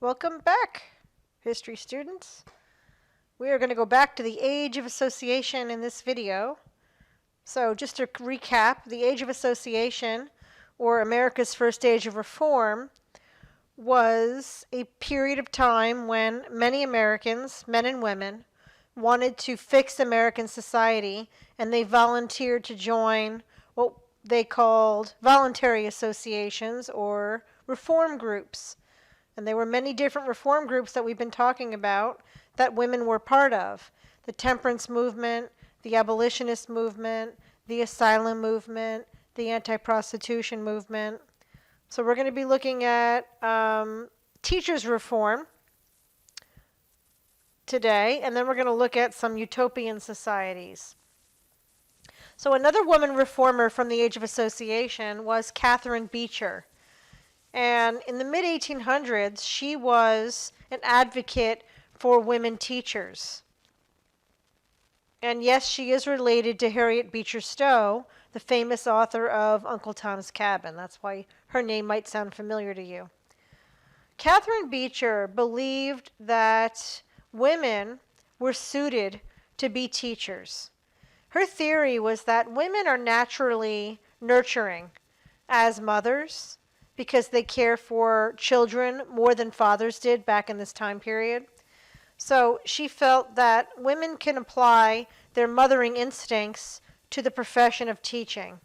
Welcome back, history students. We are going to go back to the Age of Association in this video. So just to recap, the Age of Association, or America's first age of reform, was a period of time when many Americans, men and women, wanted to fix American society, and they volunteered to join what they called voluntary associations or reform groups. And there were many different reform groups that we've been talking about that women were part of. The temperance movement, the abolitionist movement, the asylum movement, the anti-prostitution movement. So we're going to be looking at teachers' reform today, and then we're going to look at some utopian societies. So another woman reformer from the Age of Association was Catherine Beecher. And in the mid-1800s, she was an advocate for women teachers. And yes, she is related to Harriet Beecher Stowe, the famous author of Uncle Tom's Cabin. That's why her name might sound familiar to you. Catherine Beecher believed that women were suited to be teachers. Her theory was that women are naturally nurturing as mothers, because they care for children more than fathers did back in this time period. So she felt that women can apply their mothering instincts to the profession of teaching.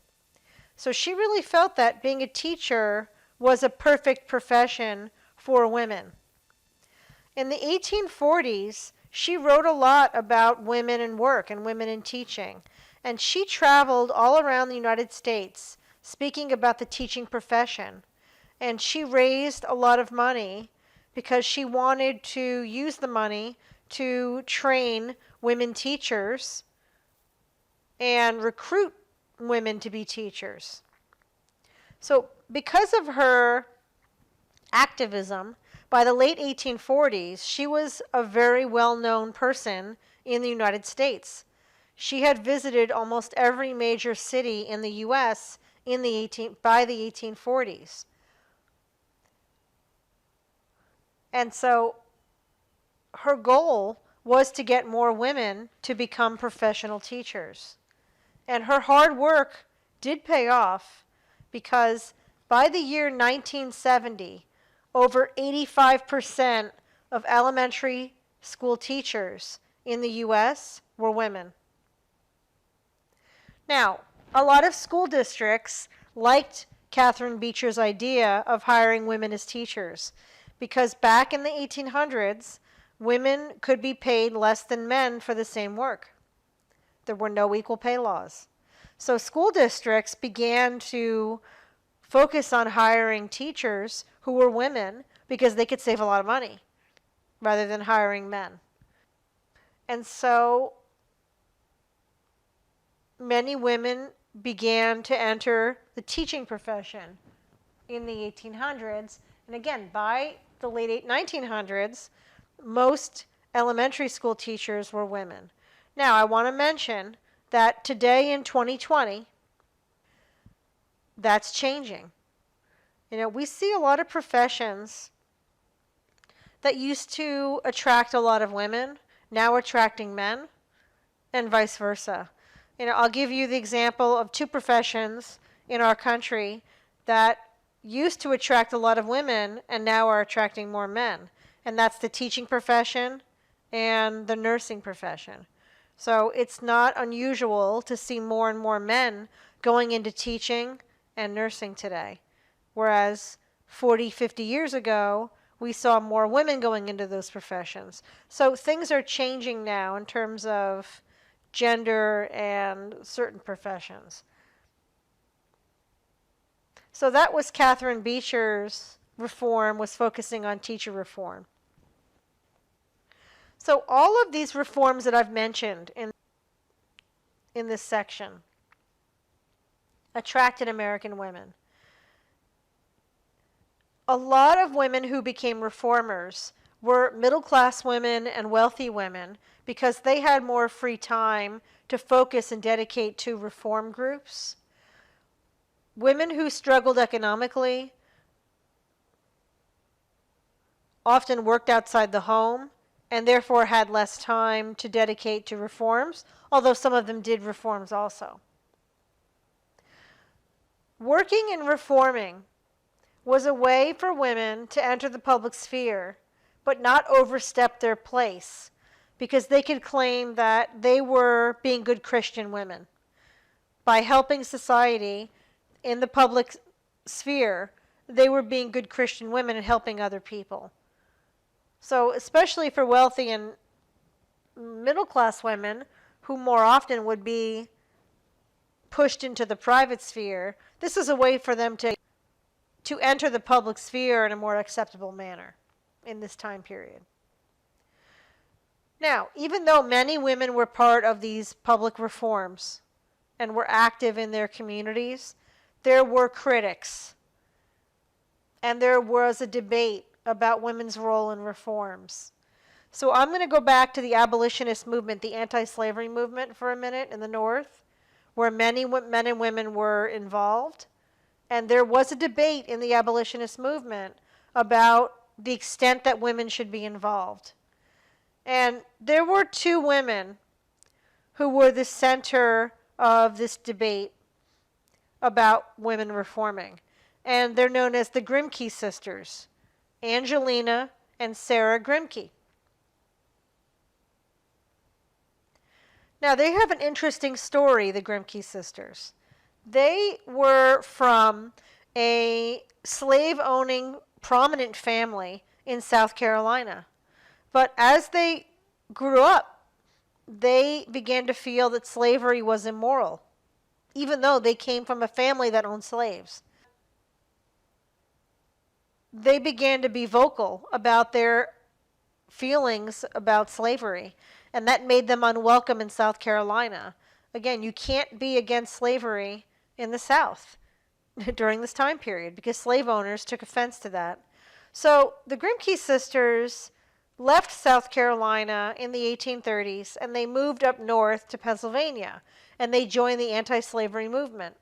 So she really felt that being a teacher was a perfect profession for women. In the 1840s, she wrote a lot about women in work and women in teaching. And she traveled all around the United States speaking about the teaching profession. And she raised a lot of money because she wanted to use the money to train women teachers and recruit women to be teachers. So because of her activism, by the late 1840s, she was a very well-known person in the United States. She had visited almost every major city in the U.S. by the 1840s. And so her goal was to get more women to become professional teachers. And her hard work did pay off, because by the year 1970, over 85% of elementary school teachers in the U.S. were women. Now, a lot of school districts liked Catherine Beecher's idea of hiring women as teachers, because back in the 1800s, women could be paid less than men for the same work. There were no equal pay laws. So school districts began to focus on hiring teachers who were women because they could save a lot of money rather than hiring men. And so many women began to enter the teaching profession in the 1800s. And again, by the late 1900s, most elementary school teachers were women. Now, I want to mention that today in 2020, that's changing. We see a lot of professions that used to attract a lot of women, now attracting men, and vice versa. I'll give you the example of two professions in our country that used to attract a lot of women and now are attracting more men. And that's the teaching profession and the nursing profession. So it's not unusual to see more and more men going into teaching and nursing today. Whereas 40, 50 years ago, we saw more women going into those professions. So things are changing now in terms of gender and certain professions. So that was Catherine Beecher's reform, was focusing on teacher reform. So all of these reforms that I've mentioned in this section attracted American women. A lot of women who became reformers were middle-class women and wealthy women because they had more free time to focus and dedicate to reform groups. Women who struggled economically often worked outside the home and therefore had less time to dedicate to reforms, although some of them did reforms also. Working and reforming was a way for women to enter the public sphere, but not overstep their place, because they could claim that they were being good Christian women. By helping society in the public sphere, they were being good Christian women and helping other people. So especially for wealthy and middle-class women, who more often would be pushed into the private sphere, this is a way for them to enter the public sphere in a more acceptable manner in this time period. Now, even though many women were part of these public reforms and were active in their communities, there were critics. And there was a debate about women's role in reforms. So I'm going to go back to the abolitionist movement, the anti-slavery movement for a minute in the North, where many men and women were involved. And there was a debate in the abolitionist movement about the extent that women should be involved. And there were two women who were the center of this debate about women reforming. And they're known as the Grimke sisters, Angelina and Sarah Grimke. Now, they have an interesting story, the Grimke sisters. They were from a slave-owning prominent family in South Carolina. But as they grew up, they began to feel that slavery was immoral, even though they came from a family that owned slaves. They began to be vocal about their feelings about slavery, and that made them unwelcome in South Carolina. Again, you can't be against slavery in the South during this time period because slave owners took offense to that. So the Grimke sisters left South Carolina in the 1830s, and they moved up north to Pennsylvania, and they joined the anti-slavery movement.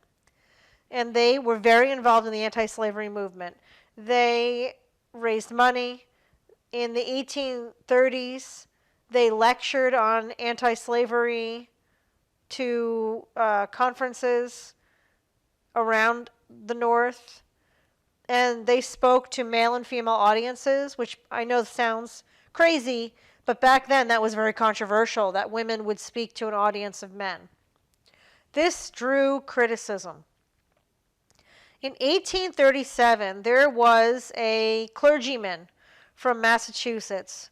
And they were very involved in the anti-slavery movement. They raised money. In the 1830s, they lectured on anti-slavery to conferences around the North. And they spoke to male and female audiences, which I know sounds crazy, but back then that was very controversial, that women would speak to an audience of men. This drew criticism. In 1837, there was a clergyman from Massachusetts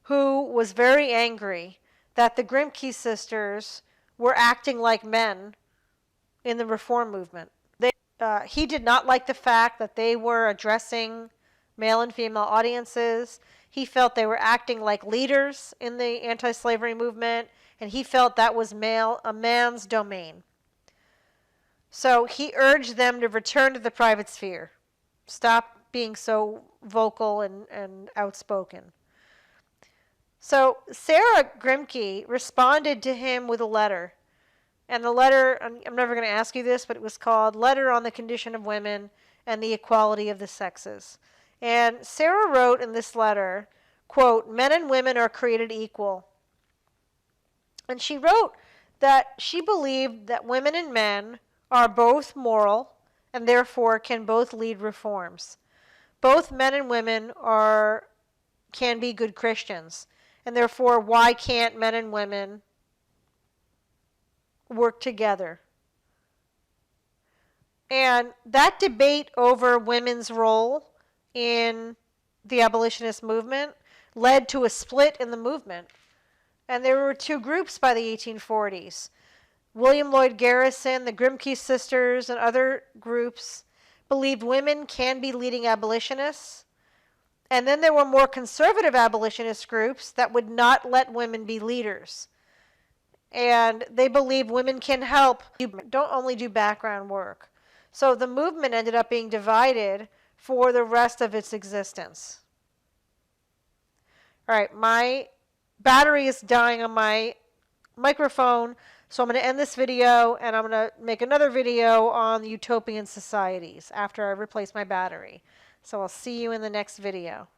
who was very angry that the Grimke sisters were acting like men in the reform movement. He did not like the fact that they were addressing male and female audiences. He felt they were acting like leaders in the anti-slavery movement, and he felt that was a man's domain. So he urged them to return to the private sphere. Stop being so vocal and outspoken. So Sarah Grimke responded to him with a letter. And the letter, I'm never going to ask you this, but it was called Letter on the Condition of Women and the Equality of the Sexes. And Sarah wrote in this letter, quote, "Men and women are created equal." And she wrote that she believed that women and men are both moral and therefore can both lead reforms. Both men and women can be good Christians, and therefore why can't men and women work together? And that debate over women's role in the abolitionist movement led to a split in the movement. And there were two groups by the 1840s. William Lloyd Garrison, the Grimke sisters, and other groups believed women can be leading abolitionists. And then there were more conservative abolitionist groups that would not let women be leaders. And they believed women can help, don't only do background work. So the movement ended up being divided for the rest of its existence. All right, my battery is dying on my microphone, so I'm going to end this video, and I'm going to make another video on the utopian societies after I replace my battery. So I'll see you in the next video.